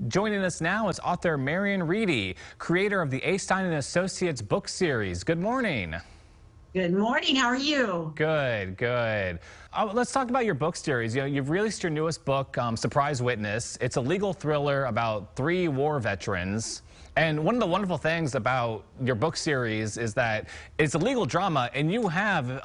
Joining us now is author Marian Riedy, creator of the A. Stein and Associates book series. Good morning. Good morning. How are you? Good, good. Let's talk about your book series. You've released your newest book, Surprise Witness. It's a legal thriller about 3 war veterans. And one of the wonderful things about your book series is that it's a legal drama, and you have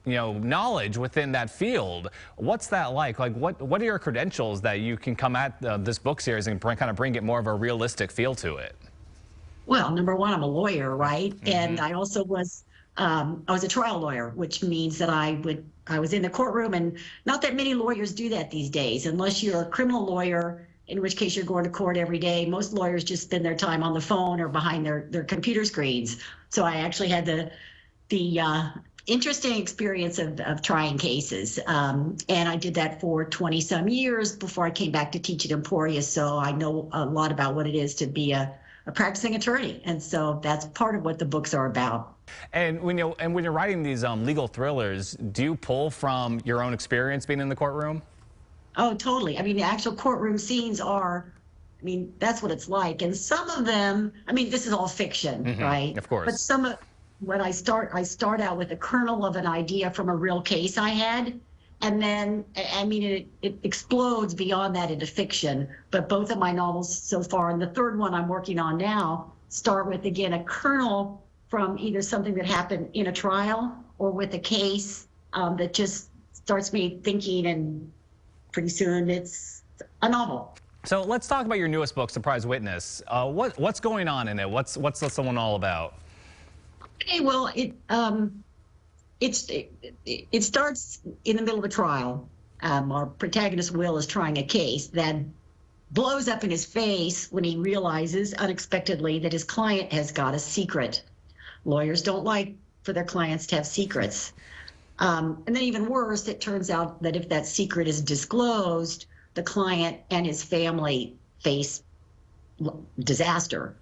knowledge within that field. What's that like? Like, what are your credentials that you can come at this book series and kind of bring it more of a realistic feel to it? Well, number one, I'm a lawyer, right? Mm-hmm. And I also was I was a trial lawyer, which means that I was in the courtroom, and not that many lawyers do that these days, unless you're a criminal lawyer, in which case you're going to court every day. Most lawyers just spend their time on the phone or behind their computer screens. So I actually had the interesting experience of trying cases. And I did that for 20 some years before I came back to teach at Emporia. So I know a lot about what it is to be a practicing attorney. And so that's part of what the books are about. And when you're writing these legal thrillers, do you pull from your own experience being in the courtroom? Oh, totally. I mean, the actual courtroom scenes that's what it's like. And some of them, this is all fiction, right? Of course. But some of when I start out with a kernel of an idea from a real case I had, and then, it explodes beyond that into fiction. But both of my novels so far, and the third one I'm working on now, start with, again, a kernel from either something that happened in a trial or with a case that just starts me thinking, and pretty soon it's a novel. So let's talk about your newest book, Surprise Witness. What's going on in it? What's this one all about? Okay, well, it starts in the middle of a trial. Our protagonist, Will, is trying a case that blows up in his face when he realizes unexpectedly that his client has got a secret. Lawyers don't like for their clients to have secrets. And then even worse, it turns out that if that secret is disclosed, the client and his family face disaster.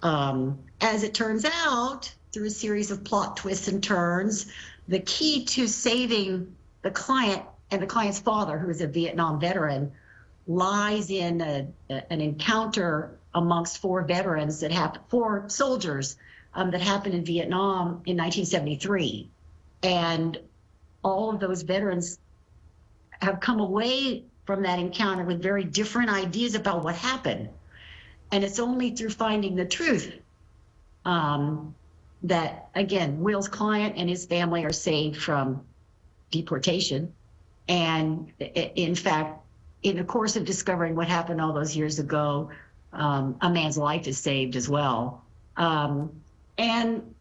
As it turns out, through a series of plot twists and turns, the key to saving the client and the client's father, who is a Vietnam veteran, lies in an encounter amongst 4 veterans that 4 soldiers that happened in Vietnam in 1973. And all of those veterans have come away from that encounter with very different ideas about what happened. And it's only through finding the truth that, again, Will's client and his family are saved from deportation. And in fact, in the course of discovering what happened all those years ago, a man's life is saved as well. And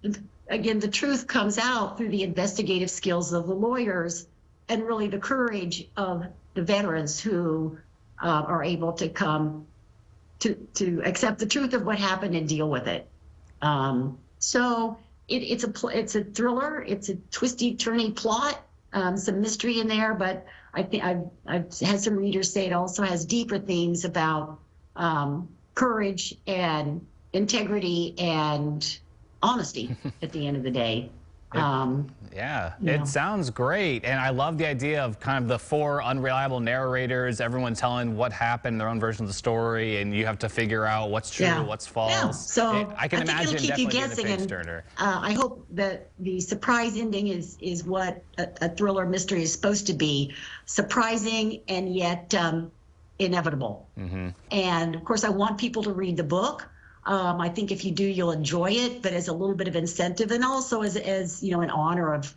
again, the truth comes out through the investigative skills of the lawyers and really the courage of the veterans who are able to come to accept the truth of what happened and deal with it. So it's a thriller. It's a twisty, turny plot, some mystery in there, but I think I've had some readers say it also has deeper themes about courage and integrity and honesty at the end of the day. It sounds great. And I love the idea of kind of the 4 unreliable narrators, everyone telling what happened, their own version of the story, and you have to figure out what's true, what's false. Yeah. So I can imagine it'll keep you guessing. And I hope that the surprise ending is what a thriller mystery is supposed to be: surprising and yet inevitable. And of course, I want people to read the book. I think if you do, you'll enjoy it, but as a little bit of incentive, and also as in honor of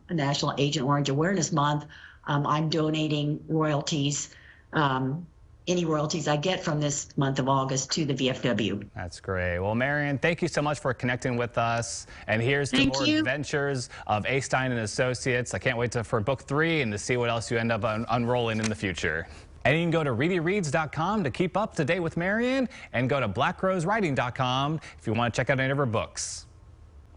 National Agent Orange Awareness Month, I'm donating royalties, any royalties I get from this month of August, to the VFW. That's great. Well, Marian, thank you so much for connecting with us. And here's to more adventures of A. Stein and Associates. I can't wait for book 3 and to see what else you end up unrolling in the future. And you can go to RiedyReads.com to keep up to date with Marian, and go to BlackRoseWriting.com if you want to check out any of her books.